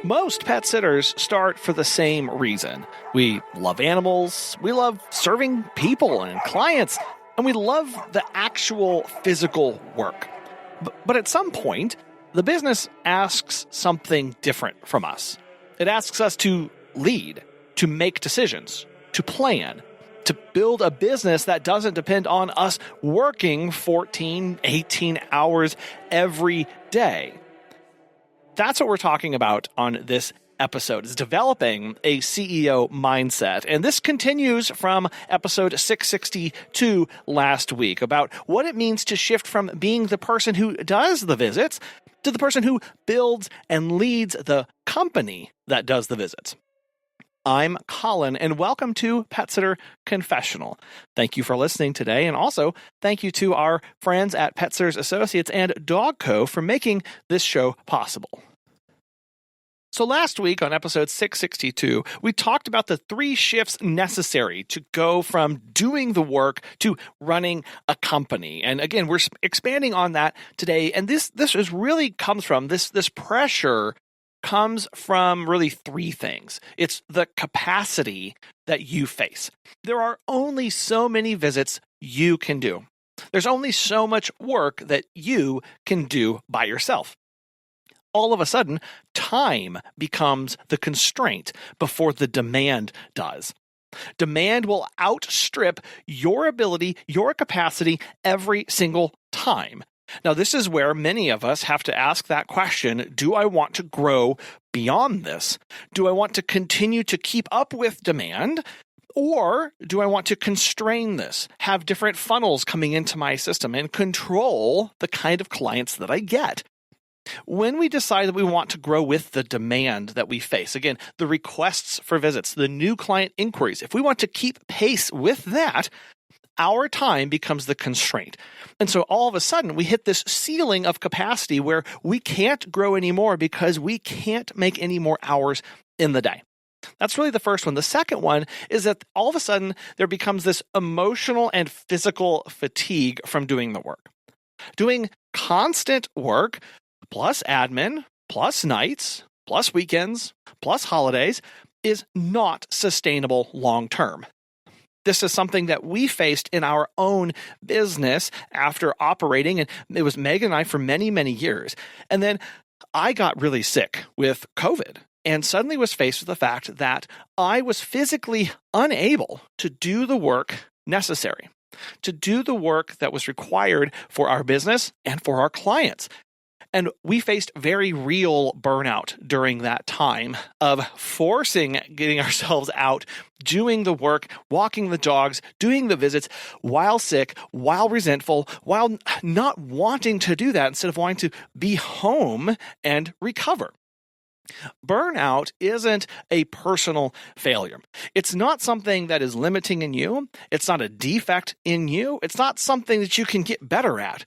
Most pet sitters start for the same reason. We love animals, we love serving people and clients, and we love the actual physical work. But at some point, the business asks something different from us. It asks us to lead, to make decisions, to plan, to build a business that doesn't depend on us working 14, 18 hours every day. That's what we're talking about on this episode, is developing a CEO mindset. And this continues from episode 662 last week, about what it means to shift from being the person who does the visits to the person who builds and leads the company that does the visits. I'm Colin, and welcome to Pet Sitter Confessional. Thank you for listening today, and also thank you to our friends at Pet Sitters Associates and Dog Co. for making this show possible. So last week on episode 662, we talked about the 3 shifts necessary to go from doing the work to running a company. And again, we're expanding on that today. And this is really comes from, this pressure comes from really 3 things. It's the capacity that you face. There are only so many visits you can do. There's only so much work that you can do by yourself. All of a sudden, time becomes the constraint before the demand does. Demand will outstrip your ability, your capacity every single time. Now, this is where many of us have to ask that question: do I want to grow beyond this? Do I want to continue to keep up with demand? Or do I want to constrain this, have different funnels coming into my system, and control the kind of clients that I get? When we decide that we want to grow with the demand that we face, again, the requests for visits, the new client inquiries, if we want to keep pace with that, our time becomes the constraint. And so all of a sudden, we hit this ceiling of capacity where we can't grow anymore because we can't make any more hours in the day. That's really the first one. The second one is that all of a sudden, there becomes this emotional and physical fatigue from doing the work. Doing constant work, plus admin, plus nights, plus weekends, plus holidays, is not sustainable long term. This is something that we faced in our own business after operating, and it was Meg and I for many, many years. And then I got really sick with COVID and suddenly was faced with the fact that I was physically unable to do the work necessary, to do the work that was required for our business and for our clients. And we faced very real burnout during that time of getting ourselves out, doing the work, walking the dogs, doing the visits while sick, while resentful, while not wanting to do that instead of wanting to be home and recover. Burnout isn't a personal failure. It's not something that is limiting in you. It's not a defect in you. It's not something that you can get better at.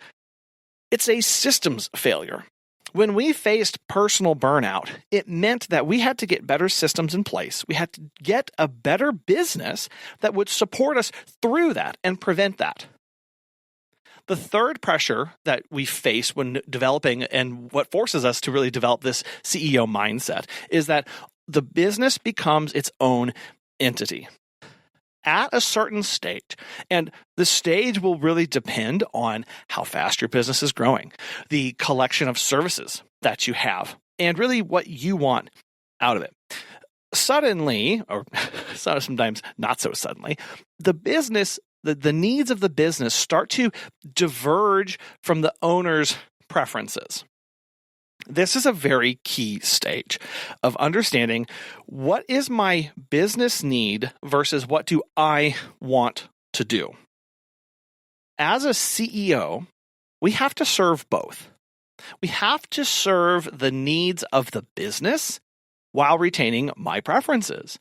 It's a systems failure. When we faced personal burnout, it meant that we had to get better systems in place. We had to get a better business that would support us through that and prevent that. The third pressure that we face when developing, and what forces us to really develop this CEO mindset, is that the business becomes its own entity at a certain stage. And the stage will really depend on how fast your business is growing, the collection of services that you have, and really what you want out of it. Suddenly, or sometimes not so suddenly, the business, the needs of the business start to diverge from the owner's preferences. This is a very key stage of understanding what is my business need versus what do I want to do. As a CEO, we have to serve both. We have to serve the needs of the business while retaining my preferences,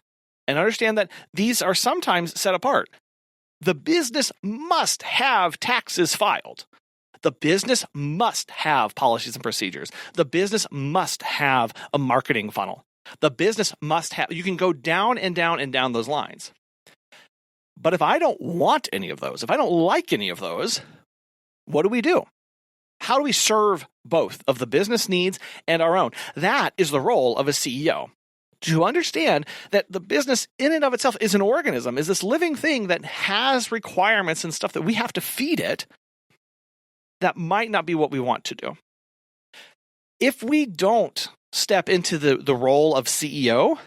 and understand that these are sometimes set apart. The business must have taxes filed. The business must have policies and procedures. The business must have a marketing funnel. The business must have, you can go down and down and down those lines. But if I don't want any of those, if I don't like any of those, what do? How do we serve both of the business needs and our own? That is the role of a CEO. To understand that the business in and of itself is an organism, is this living thing that has requirements and stuff that we have to feed it, that might not be what we want to do. If we don't step into the role of CEO,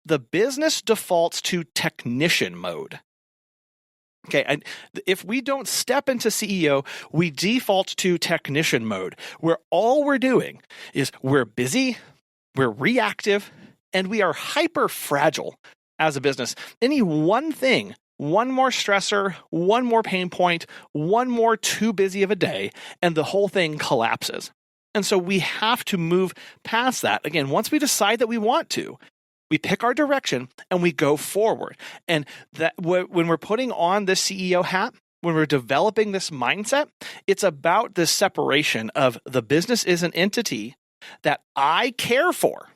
the business defaults to technician mode. Okay, and if we don't step into CEO, we default to technician mode, where all we're doing is we're busy, we're reactive, and we are hyper fragile as a business. Any one thing, one more stressor, one more pain point, one more too busy of a day, and the whole thing collapses. And so we have to move past that. Again, once we decide that we want to, we pick our direction and we go forward. And that when we're putting on this CEO hat, when we're developing this mindset, it's about this separation of the business is an entity that I care for.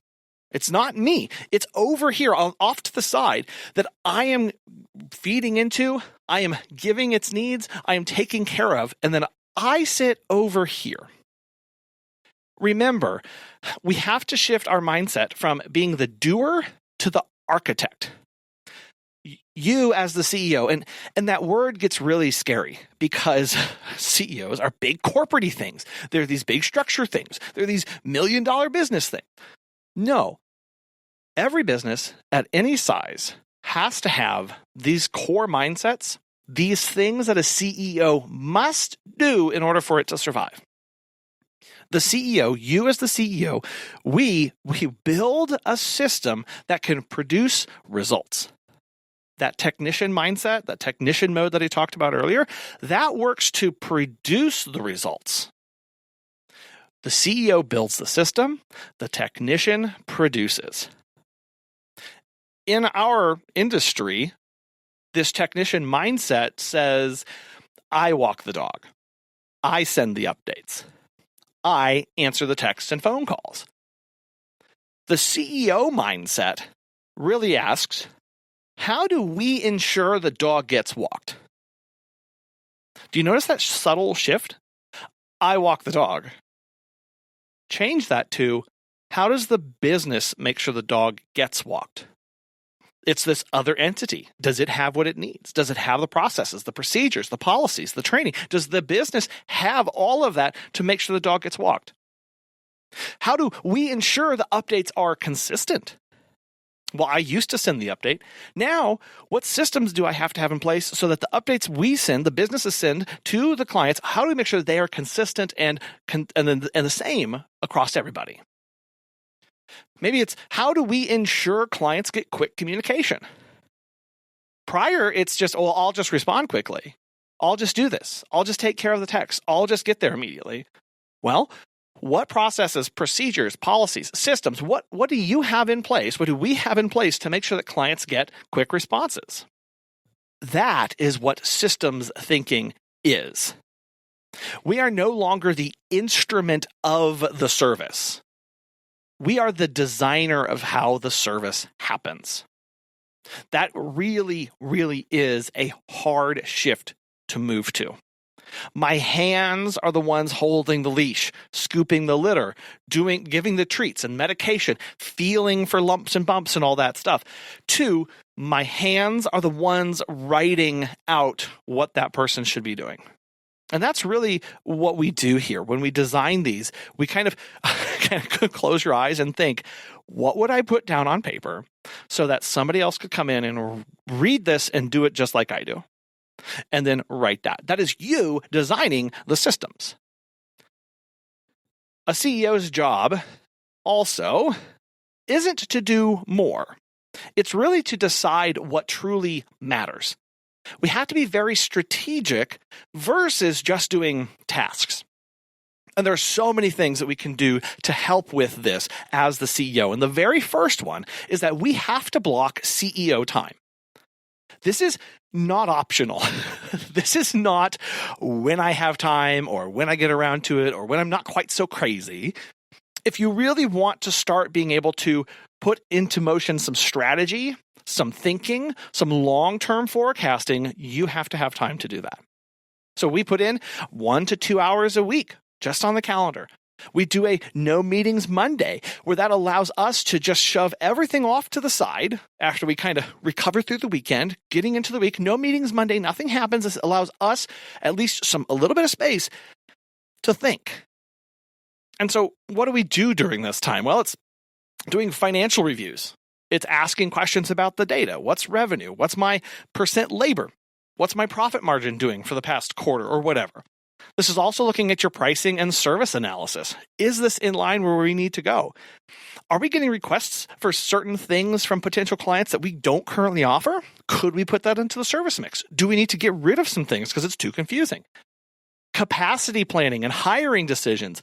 It's not me. It's over here off to the side that I am feeding into, I am giving its needs, I am taking care of, and then I sit over here. Remember, we have to shift our mindset from being the doer to the architect. You as the CEO, and that word gets really scary because CEOs are big corporate-y things. They're these big structure things. They're these million-dollar business things. No, every business at any size has to have these core mindsets, these things that a CEO must do in order for it to survive. The CEO, you as the CEO, we build a system that can produce results. That technician mindset, that technician mode that I talked about earlier, that works to produce the results. The CEO builds the system, the technician produces. In our industry, this technician mindset says, I walk the dog. I send the updates. I answer the texts and phone calls. The CEO mindset really asks, how do we ensure the dog gets walked? Do you notice that subtle shift? I walk the dog. Change that to, how does the business make sure the dog gets walked? It's this other entity. Does it have what it needs? Does it have the processes, the procedures, the policies, the training? Does the business have all of that to make sure the dog gets walked? How do we ensure the updates are consistent? Well, I used to send the update. Now, what systems do I have to have in place so that the updates we send, the businesses send to the clients, how do we make sure they are consistent and the same across everybody? Maybe it's, how do we ensure clients get quick communication? Prior, it's just, well, I'll just respond quickly. I'll just do this. I'll just take care of the text. I'll just get there immediately. Well, what processes, procedures, policies, systems, what do you have in place? What do we have in place to make sure that clients get quick responses? That is what systems thinking is. We are no longer the instrument of the service. We are the designer of how the service happens. That really, really is a hard shift to move to. My hands are the ones holding the leash, scooping the litter, giving the treats and medication, feeling for lumps and bumps and all that stuff. 2, my hands are the ones writing out what that person should be doing. And that's really what we do here. When we design these, we kind of close your eyes and think, what would I put down on paper so that somebody else could come in and read this and do it just like I do? And then write that. That is you designing the systems. A CEO's job also isn't to do more. It's really to decide what truly matters. We have to be very strategic versus just doing tasks. And there are so many things that we can do to help with this as the CEO. And the very first one is that we have to block CEO time. This is not optional. This is not when I have time or when I get around to it or when I'm not quite so crazy. If you really want to start being able to put into motion some strategy, some thinking, some long-term forecasting, you have to have time to do that. So we put in 1 to 2 hours a week just on the calendar. We do a no meetings Monday, where that allows us to just shove everything off to the side after we kind of recover through the weekend, getting into the week. No meetings Monday, nothing happens. This allows us at least a little bit of space to think. And so what do we do during this time? Well, it's doing financial reviews. It's asking questions about the data. What's revenue? What's my percent labor? What's my profit margin doing for the past quarter or whatever? This is also looking at your pricing and service analysis. Is this in line where we need to go? Are we getting requests for certain things from potential clients that we don't currently offer? Could we put that into the service mix? Do we need to get rid of some things because it's too confusing? Capacity planning and hiring decisions.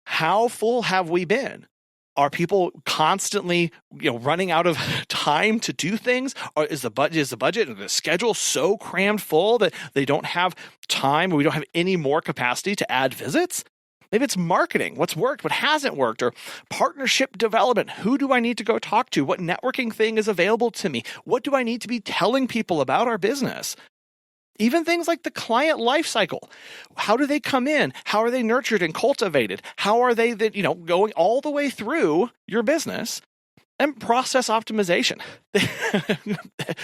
How full have we been? Are people constantly, running out of time to do things? Or is the budget and the schedule so crammed full that they don't have time, or we don't have any more capacity to add visits? Maybe it's marketing. What's worked, what hasn't worked, or partnership development. Who do I need to go talk to? What networking thing is available to me? What do I need to be telling people about our business? Even things like the client life cycle. How do they come in? How are they nurtured and cultivated? How are they going all the way through your business? And process optimization.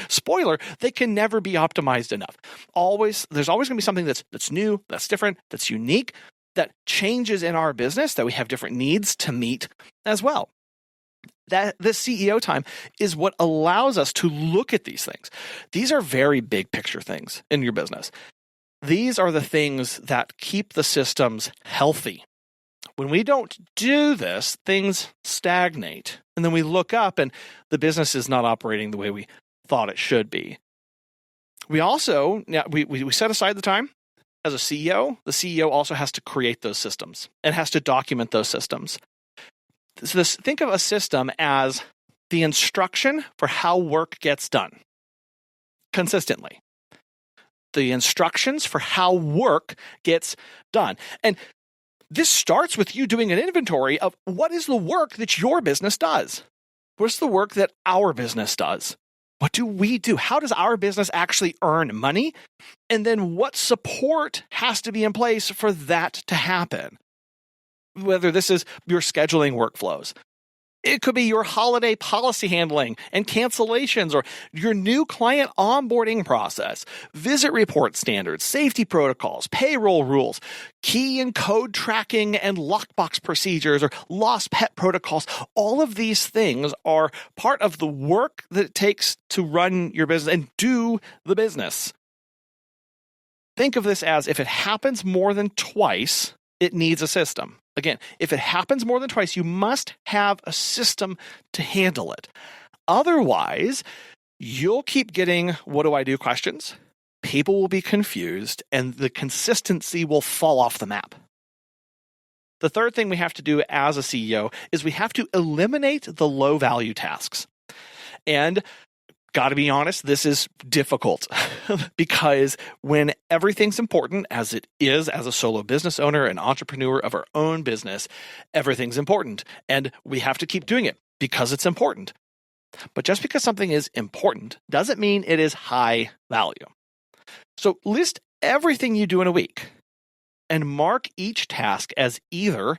Spoiler, they can never be optimized enough. There's always going to be something that's new, that's different, that's unique, that changes in our business, that we have different needs to meet as well. That this CEO time is what allows us to look at these things. These are very big picture things in your business. These are the things that keep the systems healthy. When we don't do this, things stagnate. And then we look up and the business is not operating the way we thought it should be. We also, we set aside the time. As a CEO, the CEO also has to create those systems and has to document those systems. So think of a system as the instruction for how work gets done consistently. The instructions for how work gets done. And this starts with you doing an inventory of what is the work that your business does? What's the work that our business does? What do we do? How does our business actually earn money? And then what support has to be in place for that to happen? Whether this is your scheduling workflows, it could be your holiday policy handling and cancellations, or your new client onboarding process, visit report standards, safety protocols, payroll rules, key and code tracking and lockbox procedures, or lost pet protocols. All of these things are part of the work that it takes to run your business and do the business. Think of this as if it happens more than twice, it needs a system. Again, if it happens more than twice, you must have a system to handle it. Otherwise, you'll keep getting what do I do questions. People will be confused and the consistency will fall off the map. The third thing we have to do as a CEO is we have to eliminate the low value tasks. And got to be honest, this is difficult because when everything's important, as it is as a solo business owner and entrepreneur of our own business, everything's important. And we have to keep doing it because it's important. But just because something is important doesn't mean it is high value. So list everything you do in a week and mark each task as either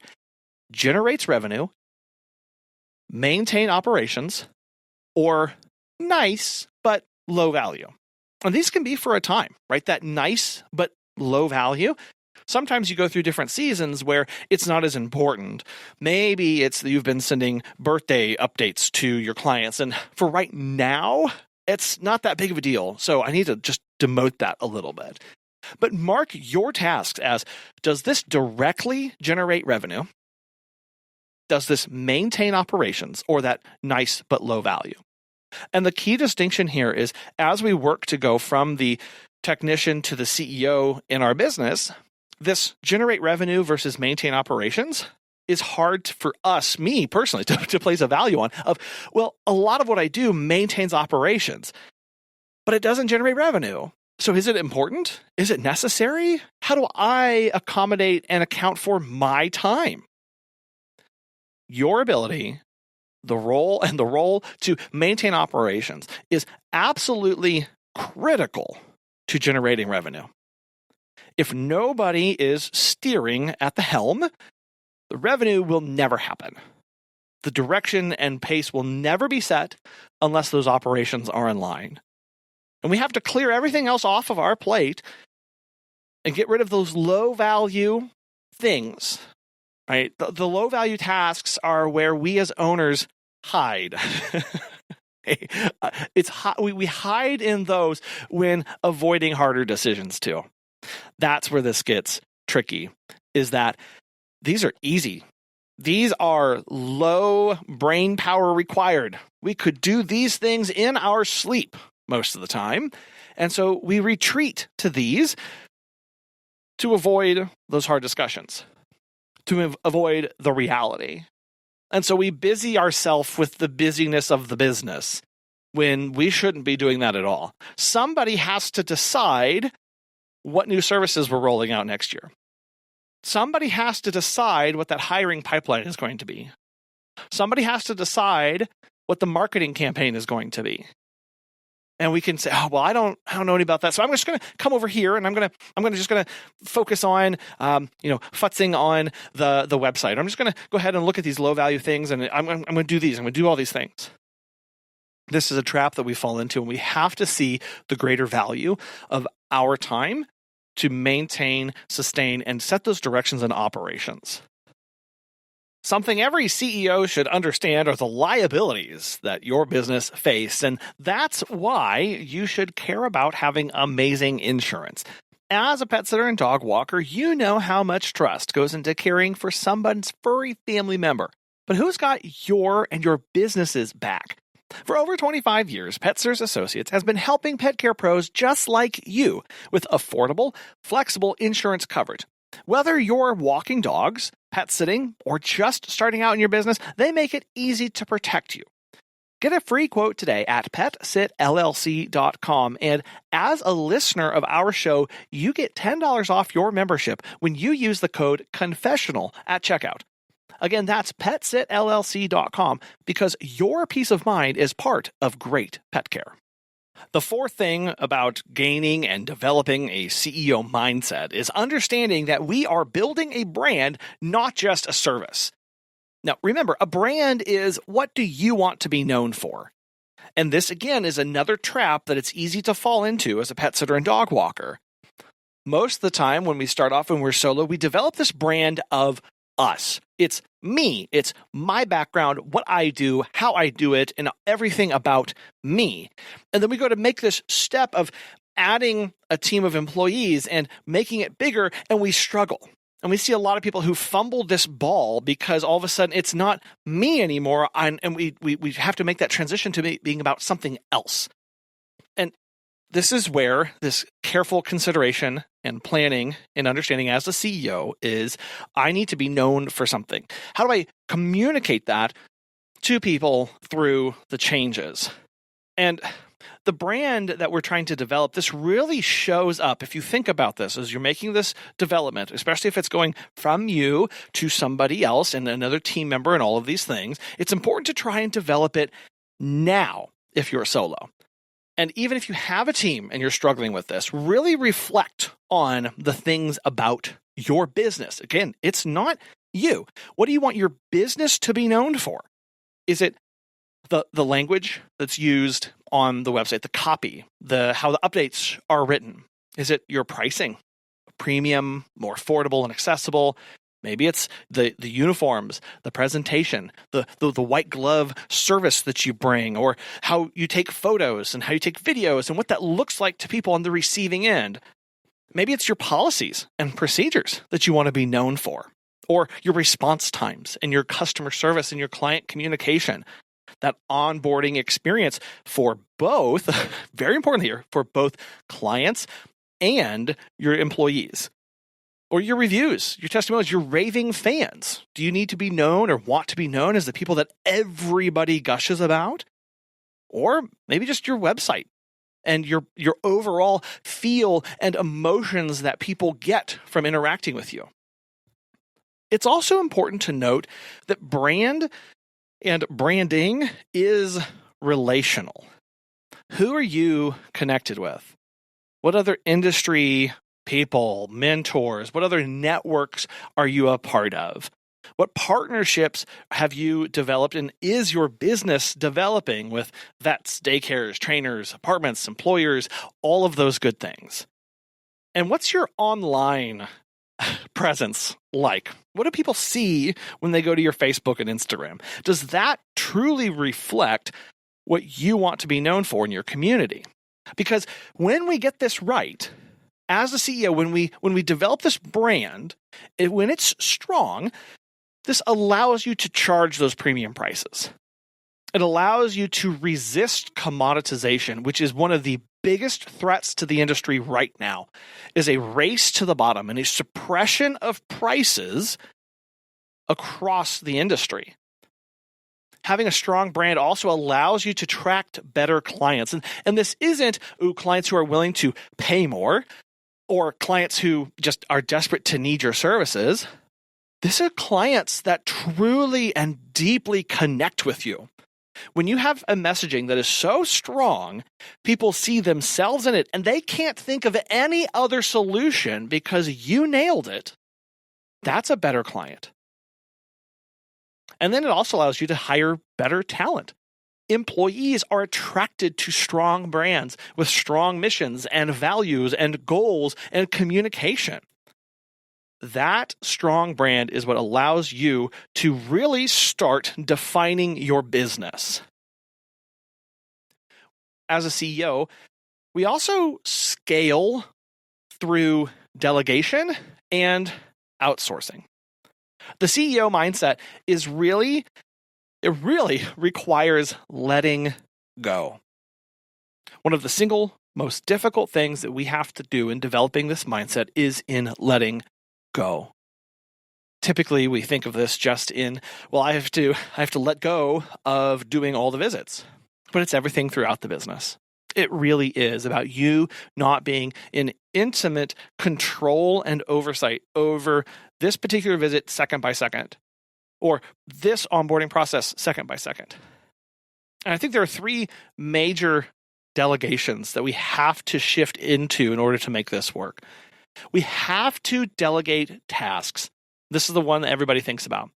generates revenue, maintain operations, or nice, but low value. And these can be for a time, right? That nice, but low value. Sometimes you go through different seasons where it's not as important. Maybe it's that you've been sending birthday updates to your clients. And for right now, it's not that big of a deal. So I need to just demote that a little bit. But mark your tasks as, does this directly generate revenue? Does this maintain operations, or that nice but low value? And the key distinction here is as we work to go from the technician to the CEO in our business, this generate revenue versus maintain operations is hard for us, me personally, to place a value on. A lot of what I do maintains operations, but it doesn't generate revenue. So is it important? Is it necessary? How do I accommodate and account for my time? Your ability, the role to maintain operations is absolutely critical to generating revenue. If nobody is steering at the helm, the revenue will never happen. The direction and pace will never be set unless those operations are in line. And we have to clear everything else off of our plate and get rid of those low-value things, right? The low-value tasks are where we as owners hide. We hide in those when avoiding harder decisions too. That's where this gets tricky, is that these are easy. These are low brain power required. We could do these things in our sleep most of the time. And so we retreat to these to avoid those hard discussions, to avoid the reality. And so we busy ourselves with the busyness of the business when we shouldn't be doing that at all. Somebody has to decide what new services we're rolling out next year. Somebody has to decide what that hiring pipeline is going to be. Somebody has to decide what the marketing campaign is going to be. And we can say, oh, well, I don't know any about that. So I'm just going to come over here and I'm going to focus on, futzing on the website. I'm just going to go ahead and look at these low value things and I'm going to do these. I'm going to do all these things. This is a trap that we fall into, and we have to see the greater value of our time to maintain, sustain, and set those directions and operations. Something every CEO should understand are the liabilities that your business face, and that's why you should care about having amazing insurance. As a pet sitter and dog walker, you know how much trust goes into caring for someone's furry family member. But who's got your and your business's back? For over 25 years, Pet Sitters Associates has been helping pet care pros just like you with affordable, flexible insurance coverage. Whether you're walking dogs, pet sitting, or just starting out in your business, they make it easy to protect you. Get a free quote today at PetSitLLC.com. And as a listener of our show, you get $10 off your membership when you use the code Confessional at checkout. Again, that's PetSitLLC.com, because your peace of mind is part of great pet care. The fourth thing about gaining and developing a CEO mindset is understanding that we are building a brand, not just a service. Now, remember, a brand is what do you want to be known for? And this, again, is another trap that it's easy to fall into as a pet sitter and dog walker. Most of the time when we start off and we're solo, we develop this brand of us. It's me. It's my background, what I do, how I do it, and everything about me. And then we go to make this step of adding a team of employees and making it bigger, and we struggle. And we see a lot of people who fumble this ball because all of a sudden it's not me anymore, and we have to make that transition to being about something else. And this is where this careful consideration and planning and understanding as a CEO is, I need to be known for something. How do I communicate that to people through the changes? And the brand that we're trying to develop, this really shows up. If you think about this, as you're making this development, especially if it's going from you to somebody else and another team member and all of these things, it's important to try and develop it now if you're a solo. And even if you have a team and you're struggling with this, really reflect on the things about your business. Again, it's not you. What do you want your business to be known for? Is it the language that's used on the website, the copy, how the updates are written? Is it your pricing? Premium, more affordable and accessible? Maybe it's the uniforms, the presentation, the white glove service that you bring, or how you take photos and how you take videos and what that looks like to people on the receiving end. Maybe it's your policies and procedures that you want to be known for, or your response times and your customer service and your client communication, that onboarding experience for both, very important here, for both clients and your employees. Or your reviews, your testimonials, your raving fans. Do you need to be known or want to be known as the people that everybody gushes about? Or maybe just your website and your overall feel and emotions that people get from interacting with you. It's also important to note that brand and branding is relational. Who are you connected with? What other industry people, mentors? What other networks are you a part of? What partnerships have you developed, and is your business developing with vets, daycares, trainers, apartments, employers, all of those good things? And what's your online presence like? What do people see when they go to your Facebook and Instagram? Does that truly reflect what you want to be known for in your community? Because when we get this right, as a CEO, when we develop this brand, when it's strong, this allows you to charge those premium prices. It allows you to resist commoditization, which is one of the biggest threats to the industry right now, is a race to the bottom and a suppression of prices across the industry. Having a strong brand also allows you to attract better clients. And this isn't clients who are willing to pay more or clients who just are desperate to need your services. These are clients that truly and deeply connect with you. When you have a messaging that is so strong, people see themselves in it and they can't think of any other solution because you nailed it. That's a better client. And then it also allows you to hire better talent. Employees are attracted to strong brands with strong missions and values and goals and communication. That strong brand is what allows you to really start defining your business. As a CEO, we also scale through delegation and outsourcing. The CEO mindset really requires letting go. One of the single most difficult things that we have to do in developing this mindset is in letting go. Typically, we think of this just in, well, I have to let go of doing all the visits. But it's everything throughout the business. It really is about you not being in intimate control and oversight over this particular visit second by second, or this onboarding process second by second. And I think there are three major delegations that we have to shift into in order to make this work. We have to delegate tasks. This is the one that everybody thinks about.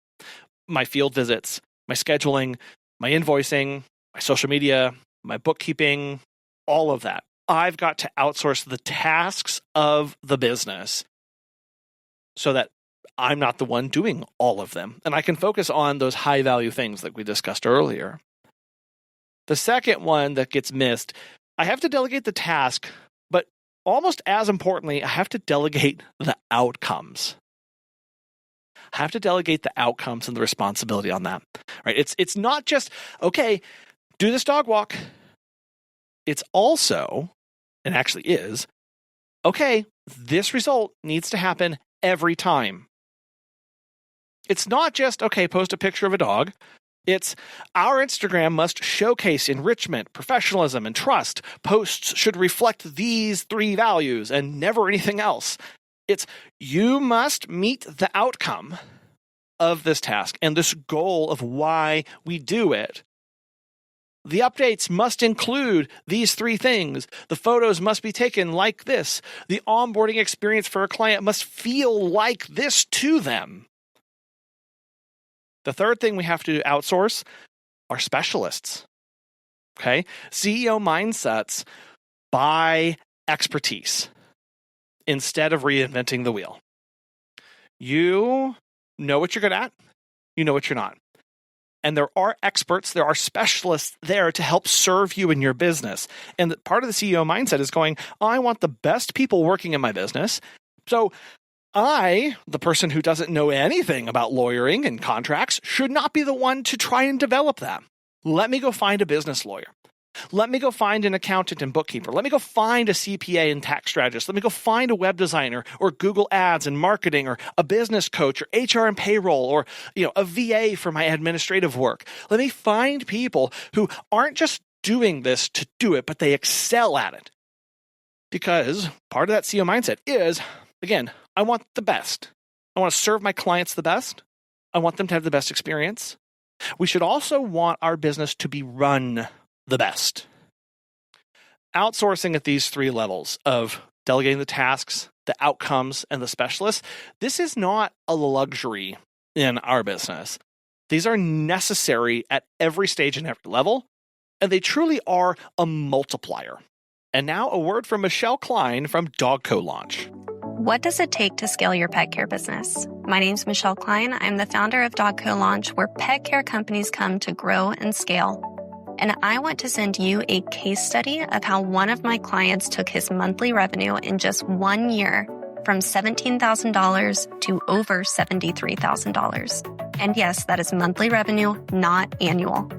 My field visits, my scheduling, my invoicing, my social media, my bookkeeping, all of that. I've got to outsource the tasks of the business so that I'm not the one doing all of them. And I can focus on those high value things that we discussed earlier. The second one that gets missed, I have to delegate the task, but almost as importantly, I have to delegate the outcomes. I have to delegate the outcomes and the responsibility on that. Right? It's not just, okay, do this dog walk. It's also, and actually is, okay, this result needs to happen every time. It's not just, okay, post a picture of a dog. It's our Instagram must showcase enrichment, professionalism, and trust. Posts should reflect these three values and never anything else. It's you must meet the outcome of this task and this goal of why we do it. The updates must include these three things. The photos must be taken like this. The onboarding experience for a client must feel like this to them. The third thing we have to outsource are specialists. Okay? CEO mindsets buy expertise instead of reinventing the wheel. You know what you're good at. You know what you're not. And there are experts, there are specialists there to help serve you in your business. And part of the CEO mindset is going, I want the best people working in my business. So I, the person who doesn't know anything about lawyering and contracts, should not be the one to try and develop that. Let me go find a business lawyer. Let me go find an accountant and bookkeeper. Let me go find a CPA and tax strategist. Let me go find a web designer or Google Ads and marketing or a business coach or HR and payroll or a VA for my administrative work. Let me find people who aren't just doing this to do it, but they excel at it. Because part of that CEO mindset is, again, I want the best. I want to serve my clients the best. I want them to have the best experience. We should also want our business to be run the best. Outsourcing at these three levels of delegating the tasks, the outcomes, and the specialists, this is not a luxury in our business. These are necessary at every stage and every level, and they truly are a multiplier. And now a word from Michelle Klein from Dogco Launch. What does it take to scale your pet care business? My name's Michelle Klein. I'm the founder of Dogco Launch, where pet care companies come to grow and scale. And I want to send you a case study of how one of my clients took his monthly revenue in just 1 year from $17,000 to over $73,000. And yes, that is monthly revenue, not annual.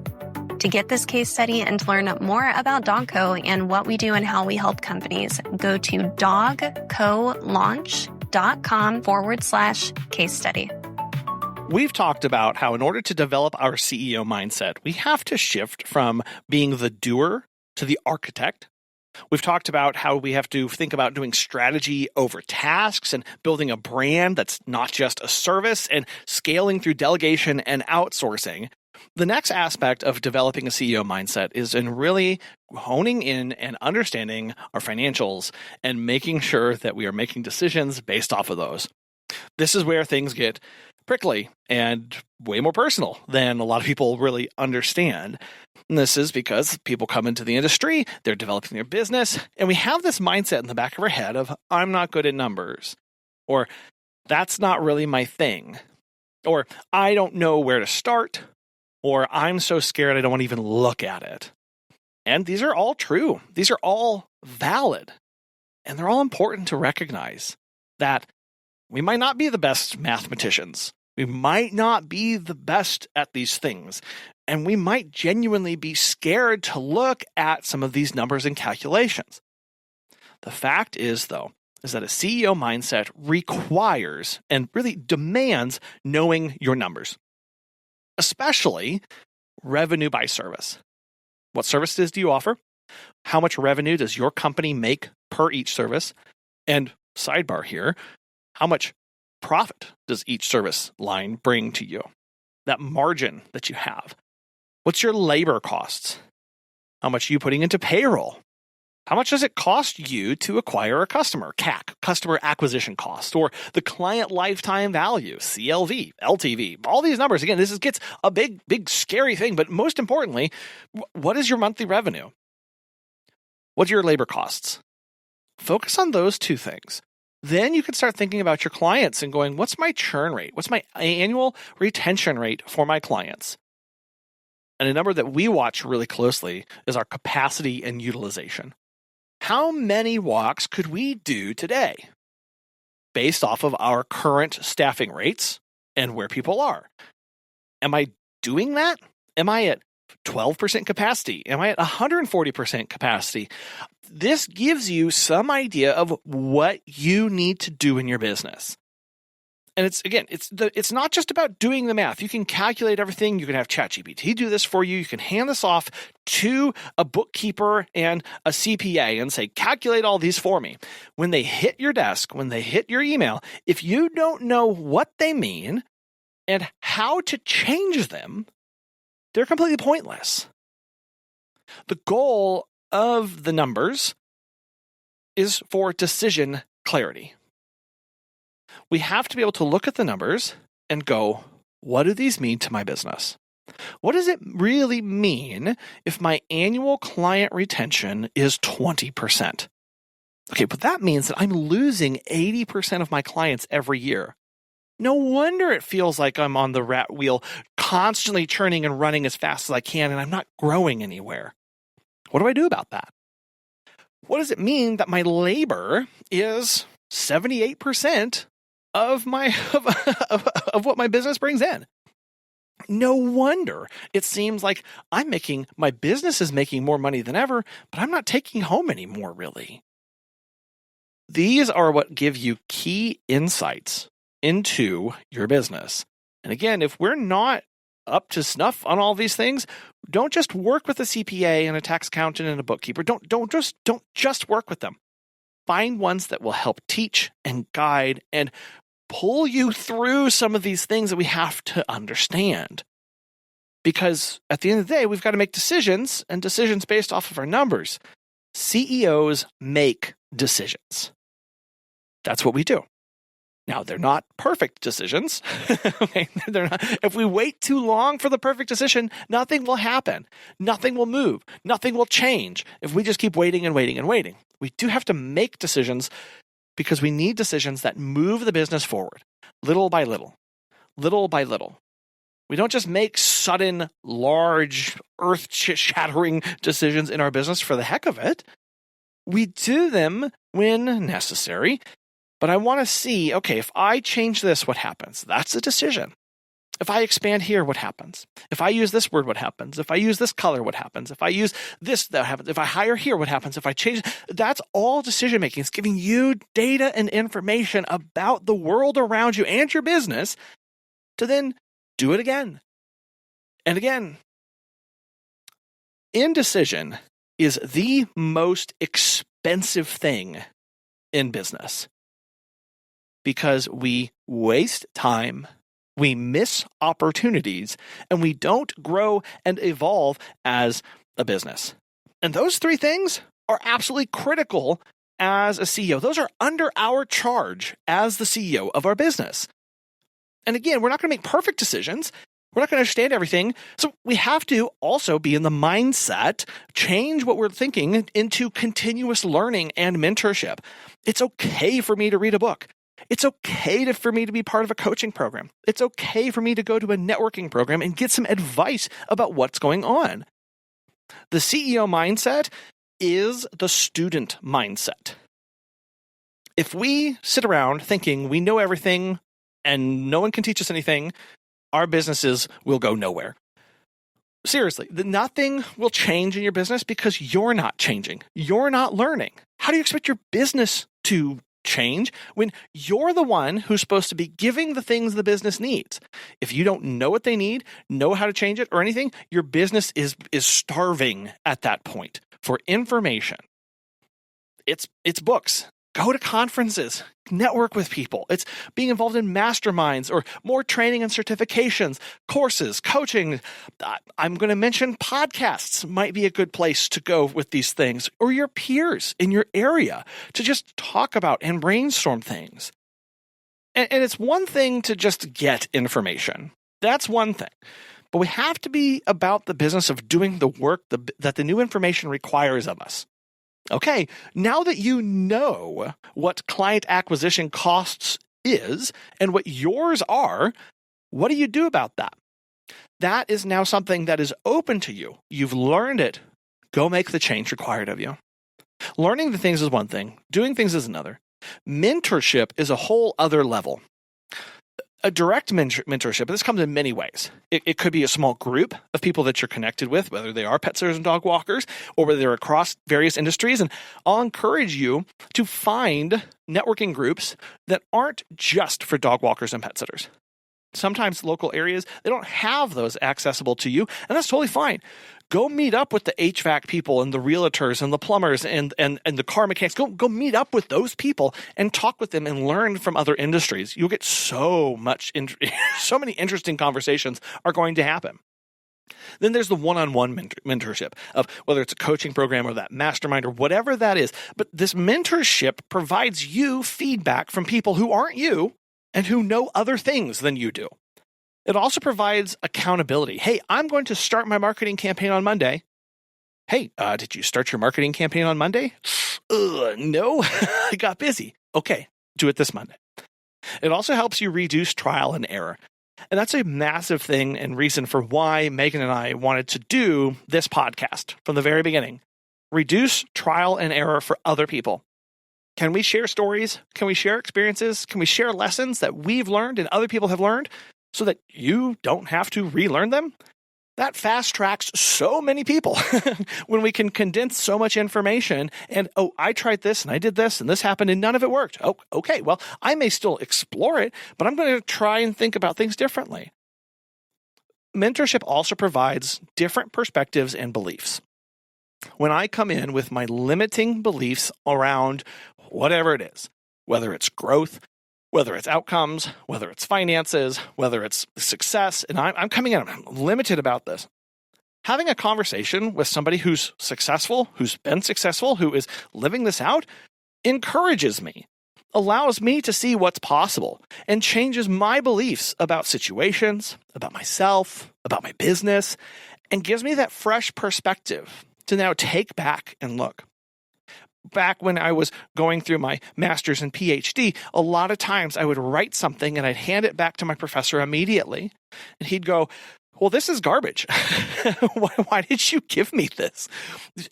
To get this case study and to learn more about Dogco and what we do and how we help companies, go to dogcolaunch.com/case study. We've talked about how in order to develop our CEO mindset, we have to shift from being the doer to the architect. We've talked about how we have to think about doing strategy over tasks and building a brand that's not just a service and scaling through delegation and outsourcing. The next aspect of developing a CEO mindset is in really honing in and understanding our financials and making sure that we are making decisions based off of those. This is where things get prickly and way more personal than a lot of people really understand. And this is because people come into the industry, they're developing their business, and we have this mindset in the back of our head of, I'm not good at numbers, or that's not really my thing, or I don't know where to start, or I'm so scared I don't want to even look at it. And these are all true. These are all valid. And they're all important to recognize that we might not be the best mathematicians. We might not be the best at these things. And we might genuinely be scared to look at some of these numbers and calculations. The fact is, though, is that a CEO mindset requires and really demands knowing your numbers, especially revenue by service. What services do you offer? How much revenue does your company make per each service? And sidebar here, how much profit does each service line bring to you? That margin that you have. What's your labor costs? How much are you putting into payroll? How much does it cost you to acquire a customer? CAC, customer acquisition cost, or the client lifetime value, CLV, LTV, all these numbers. Again, this gets a big, scary thing. But most importantly, what is your monthly revenue? What's your labor costs? Focus on those two things. Then you can start thinking about your clients and going, what's my churn rate? What's my annual retention rate for my clients? And a number that we watch really closely is our capacity and utilization. How many walks could we do today based off of our current staffing rates and where people are? Am I doing that? Am I at 12% capacity? Am I at 140% capacity? This gives you some idea of what you need to do in your business. And it's not just about doing the math. You can calculate everything. You can have ChatGPT do this for you. You can hand this off to a bookkeeper and a CPA and say, calculate all these for me. When they hit your desk, when they hit your email, if you don't know what they mean and how to change them, they're completely pointless. The goal of the numbers is for decision clarity. We have to be able to look at the numbers and go, what do these mean to my business? What does it really mean if my annual client retention is 20%? Okay, but that means that I'm losing 80% of my clients every year. No wonder it feels like I'm on the rat wheel, constantly churning and running as fast as I can, and I'm not growing anywhere. What do I do about that? What does it mean that my labor is 78% of my of what my business brings in? No wonder it seems like my business is making more money than ever, but I'm not taking home any more, really. These are what give you key insights into your business. And again, if we're not up to snuff on all these things, don't just work with a CPA and a tax accountant and a bookkeeper. Don't just work with them. Find ones that will help teach and guide and pull you through some of these things that we have to understand. Because at the end of the day, we've got to make decisions, and decisions based off of our numbers. CEOs make decisions. That's what we do. Now, they're not perfect decisions. Okay? They're not. If we wait too long for the perfect decision, nothing will happen. Nothing will move. Nothing will change if we just keep waiting and waiting and waiting. We do have to make decisions because we need decisions that move the business forward, little by little, little by little. We don't just make sudden, large, earth-shattering decisions in our business for the heck of it. We do them when necessary. But I want to see, okay, if I change this, what happens? That's a decision. If I expand here, what happens? If I use this word, what happens? If I use this color, what happens? If I use this, that happens. If I hire here, what happens? If I change, that's all decision making. It's giving you data and information about the world around you and your business to then do it again and again. Indecision is the most expensive thing in business because we waste time, we miss opportunities, and we don't grow and evolve as a business. And those three things are absolutely critical as a CEO. Those are under our charge as the CEO of our business. And again, we're not going to make perfect decisions. We're not going to understand everything. So we have to also be in the mindset, change what we're thinking into continuous learning and mentorship. It's okay for me to read a book. It's okay for me to be part of a coaching program. It's okay for me to go to a networking program and get some advice about what's going on. The CEO mindset is the student mindset. If we sit around thinking we know everything and no one can teach us anything, our businesses will go nowhere. Seriously, nothing will change in your business because you're not changing. You're not learning. How do you expect your business to change when you're the one who's supposed to be giving the things the business needs? If you don't know what they need, know how to change it or anything, your business is starving at that point for information. It's books. Go to conferences, network with people. It's being involved in masterminds or more training and certifications, courses, coaching. I'm going to mention podcasts might be a good place to go with these things, or your peers in your area to just talk about and brainstorm things. And it's one thing to just get information. That's one thing. But we have to be about the business of doing the work that the new information requires of us. Okay, now that you know what client acquisition costs is and what yours are, what do you do about that? That is now something that is open to you. You've learned it. Go make the change required of you. Learning the things is one thing. Doing things is another. Mentorship is a whole other level. A direct mentorship, this comes in many ways. It could be a small group of people that you're connected with, whether they are pet sitters and dog walkers, or whether they're across various industries. And I'll encourage you to find networking groups that aren't just for dog walkers and pet sitters. Sometimes local areas, they don't have those accessible to you, and that's totally fine. Go meet up with the HVAC people and the realtors and the plumbers and the car mechanics. Go meet up with those people and talk with them and learn from other industries. You'll get so many interesting conversations are going to happen. Then there's the one-on-one mentorship of whether it's a coaching program or that mastermind or whatever that is. But this mentorship provides you feedback from people who aren't you and who know other things than you do. It also provides accountability. Hey, I'm going to start my marketing campaign on Monday. Hey, did you start your marketing campaign on Monday? No, I got busy. Okay, do it this Monday. It also helps you reduce trial and error. And that's a massive thing and reason for why Megan and I wanted to do this podcast from the very beginning. Reduce trial and error for other people. Can we share stories? Can we share experiences? Can we share lessons that we've learned and other people have learned so that you don't have to relearn them? That fast tracks so many people when we can condense so much information and, I tried this and I did this and this happened and none of it worked. Oh, okay, well, I may still explore it, but I'm going to try and think about things differently. Mentorship also provides different perspectives and beliefs. When I come in with my limiting beliefs around whatever it is, whether it's growth, whether it's outcomes, whether it's finances, whether it's success, and I'm coming in, I'm limited about this. Having a conversation with somebody who's successful, who's been successful, who is living this out, encourages me. allows me to see what's possible and changes my beliefs about situations, about myself, about my business, and gives me that fresh perspective to now take back and look. Back when I was going through my master's and PhD, a lot of times I would write something and I'd hand it back to my professor immediately. And he'd go, well, this is garbage. Why did you give me this?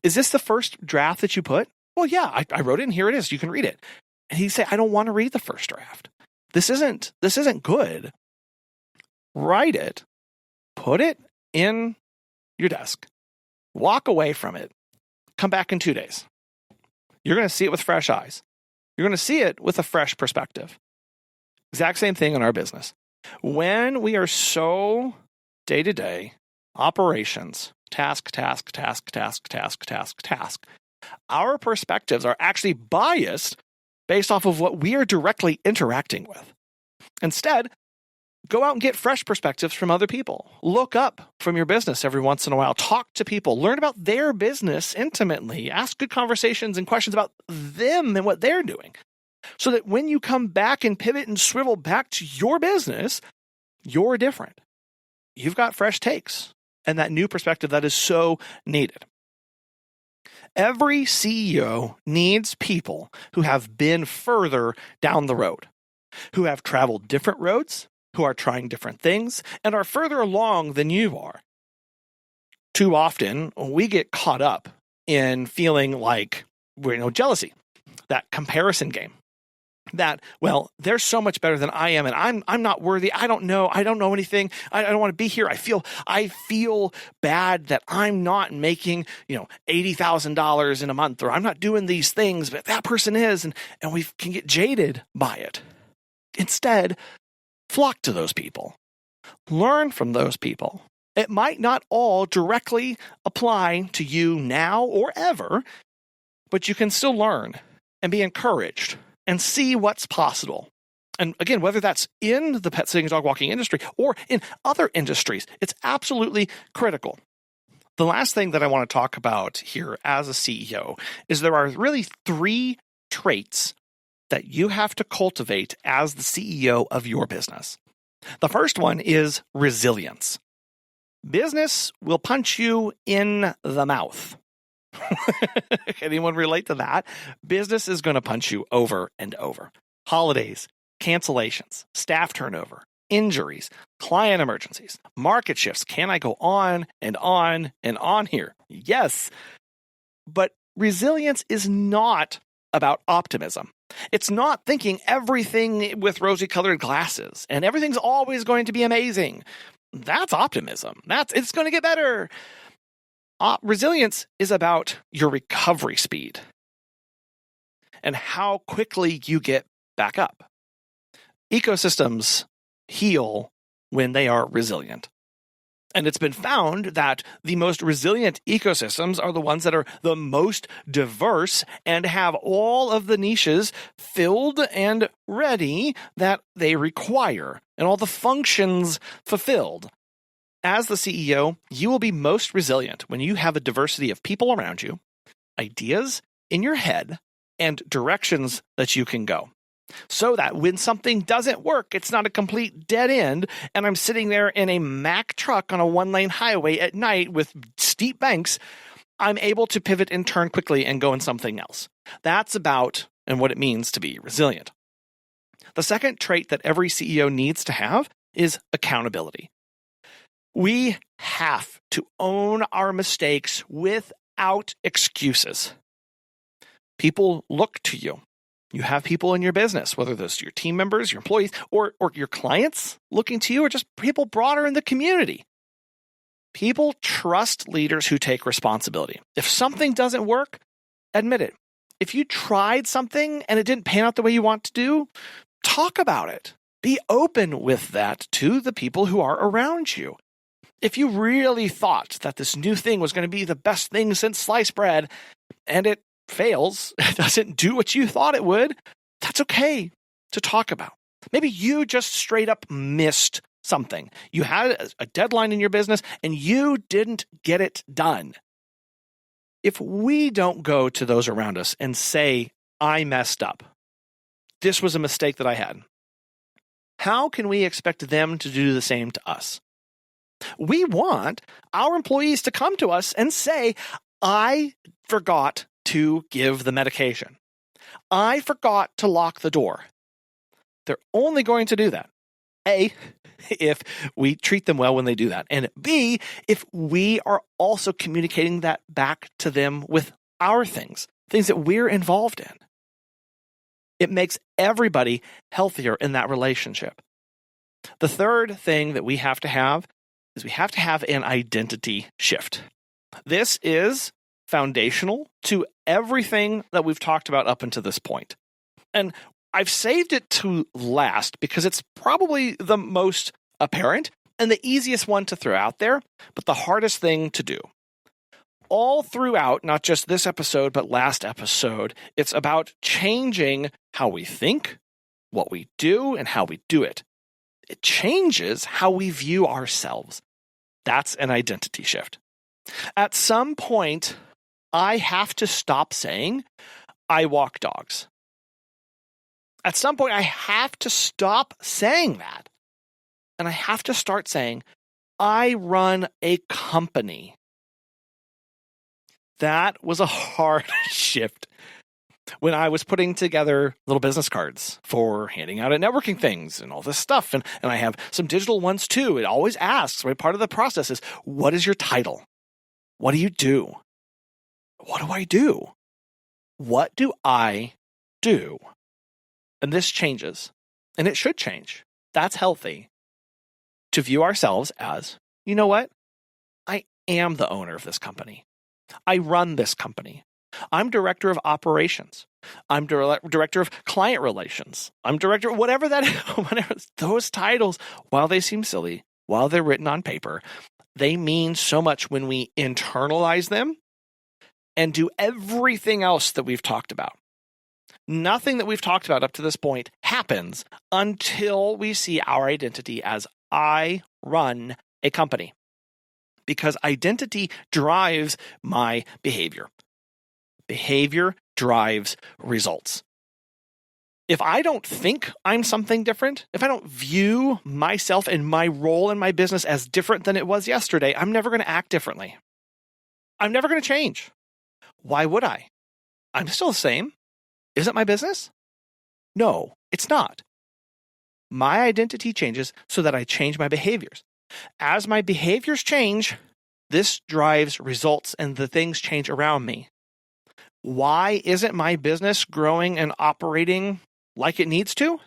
Is this the first draft that you put? Well, yeah, I wrote it and here it is. You can read it. And he'd say, I don't want to read the first draft. This isn't good. Write it, put it in your desk, walk away from it, come back in 2 days. You're going to see it with fresh eyes. You're going to see it with a fresh perspective. Exact same thing in our business. When we are so day-to-day operations, task, our perspectives are actually biased based off of what we are directly interacting with. Instead, go out and get fresh perspectives from other people. Look up from your business every once in a while. Talk to people. Learn about their business intimately. Ask good conversations and questions about them and what they're doing. So that when you come back and pivot and swivel back to your business, you're different. You've got fresh takes and that new perspective that is so needed. Every CEO needs people who have been further down the road, who have traveled different roads, who are trying different things, and are further along than you are. Too often, we get caught up in feeling like we're jealousy, that comparison game. That, well, they're so much better than I am, and I'm not worthy. I don't know anything. I don't want to be here. I feel bad that I'm not making, $80,000 in a month, or I'm not doing these things, but that person is, and we can get jaded by it. Instead, flock to those people. Learn from those people. It might not all directly apply to you now or ever, but you can still learn and be encouraged and see what's possible. And again, whether that's in the pet sitting and dog walking industry or in other industries, it's absolutely critical. The last thing that I want to talk about here as a CEO is there are really 3 traits that you have to cultivate as the CEO of your business. The first one is resilience. Business will punch you in the mouth. Anyone relate to that? Business is going to punch you over and over. Holidays, cancellations, staff turnover, injuries, client emergencies, market shifts. Can I go on and on and on here? Yes. But resilience is not about optimism. It's not thinking everything with rosy-colored glasses and everything's always going to be amazing. That's optimism. It's going to get better. Resilience is about your recovery speed and how quickly you get back up. Ecosystems heal when they are resilient. And it's been found that the most resilient ecosystems are the ones that are the most diverse and have all of the niches filled and ready that they require and all the functions fulfilled. As the CEO, you will be most resilient when you have a diversity of people around you, ideas in your head, and directions that you can go. So that when something doesn't work, it's not a complete dead end, and I'm sitting there in a Mack truck on a 1-lane highway at night with steep banks, I'm able to pivot and turn quickly and go in something else. That's about and what it means to be resilient. The second trait that every CEO needs to have is accountability. We have to own our mistakes without excuses. People look to you. You have people in your business, whether those are your team members, your employees, or your clients looking to you, or just people broader in the community. People trust leaders who take responsibility. If something doesn't work, admit it. If you tried something and it didn't pan out the way you want to do, talk about it. Be open with that to the people who are around you. If you really thought that this new thing was going to be the best thing since sliced bread, and it fails, it doesn't do what you thought it would, that's okay to talk about. Maybe you just straight up missed something. You had a deadline in your business and you didn't get it done. If we don't go to those around us and say, I messed up, this was a mistake that I had. How can we expect them to do the same to us? We want our employees to come to us and say, I forgot to give the medication. I forgot to lock the door. They're only going to do that. A, if we treat them well when they do that. And B, if we are also communicating that back to them with our things that we're involved in. It makes everybody healthier in that relationship. The third thing that we have to have is we have to have an identity shift. This is foundational to everything that we've talked about up until this point. And I've saved it to last because it's probably the most apparent and the easiest one to throw out there, but the hardest thing to do. All throughout, not just this episode, but last episode, it's about changing how we think, what we do, and how we do it. It changes how we view ourselves. That's an identity shift. At some point, I have to stop saying, I walk dogs. At some point, I have to stop saying that. And I have to start saying, I run a company. That was a hard shift when I was putting together little business cards for handing out at networking things and all this stuff. And I have some digital ones too. It always asks, right? Part of the process is, what is your title? What do you do? What do I do? What do I do? And this changes, and it should change. That's healthy to view ourselves as, you know what? I am the owner of this company. I run this company. I'm director of operations. I'm director of client relations. I'm director, whatever those titles, while they seem silly, while they're written on paper, they mean so much when we internalize them and do everything else that we've talked about. Nothing that we've talked about up to this point happens until we see our identity as I run a company. Because identity drives my behavior. Behavior drives results. If I don't think I'm something different, if I don't view myself and my role in my business as different than it was yesterday, I'm never going to act differently. I'm never going to change. Why would I? I'm still the same. Is it my business? No, it's not. My identity changes so that I change my behaviors. As my behaviors change, this drives results and the things change around me. Why isn't my business growing and operating like it needs to?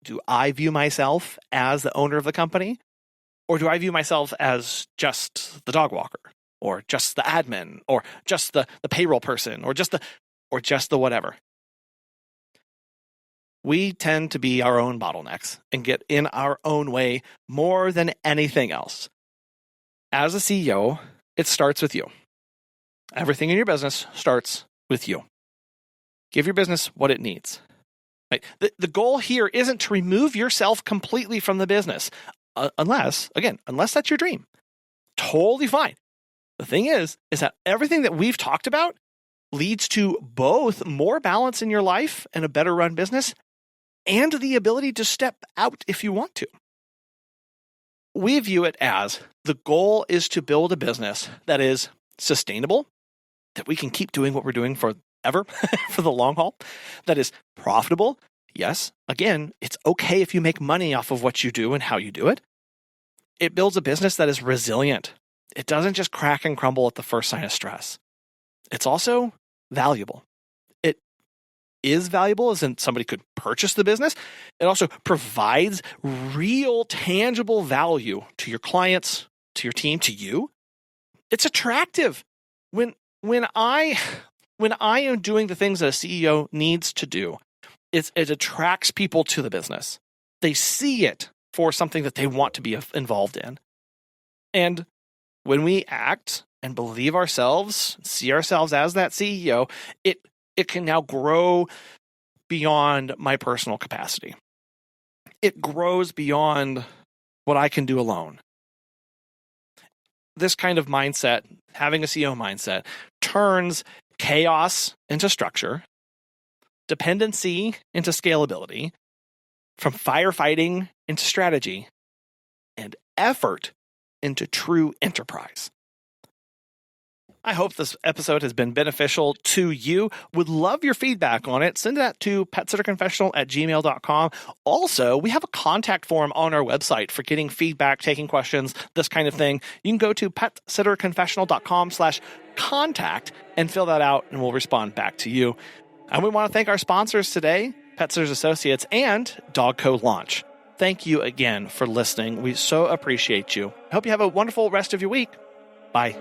Do I view myself as the owner of the company? Or do I view myself as just the dog walker? Or just the admin? Or just the payroll person? Or just the whatever? We tend to be our own bottlenecks and get in our own way more than anything else. As a CEO, it starts with you. Everything in your business starts with you. Give your business what it needs. Right? The goal here isn't to remove yourself completely from the business, unless that's your dream. Totally fine. The thing is that everything that we've talked about leads to both more balance in your life and a better run business, and the ability to step out if you want to. We view it as the goal is to build a business that is sustainable, that we can keep doing what we're doing forever, for the long haul, that is profitable. Yes, again, it's okay if you make money off of what you do and how you do it. It builds a business that is resilient. It doesn't just crack and crumble at the first sign of stress. It's also valuable. It is valuable as in somebody could purchase the business. It also provides real, tangible value to your clients, to your team, to you. It's attractive. When I am doing the things that a CEO needs to do, it attracts people to the business. They see it for something that they want to be involved in. And when we act and believe ourselves, see ourselves as that CEO, it can now grow beyond my personal capacity. It grows beyond what I can do alone. This kind of mindset, having a CEO mindset, turns chaos into structure, dependency into scalability, from firefighting into strategy, and effort into true enterprise. I hope this episode has been beneficial to you. Would love your feedback on it. Send that to petsitterconfessional@gmail.com. Also, we have a contact form on our website for getting feedback, taking questions, this kind of thing. You can go to petsitterconfessional.com/contact and fill that out, and we'll respond back to you. And we want to thank our sponsors today, Pet Sitters Associates and Dogco Launch. Thank you again for listening. We so appreciate you. I hope you have a wonderful rest of your week. Bye.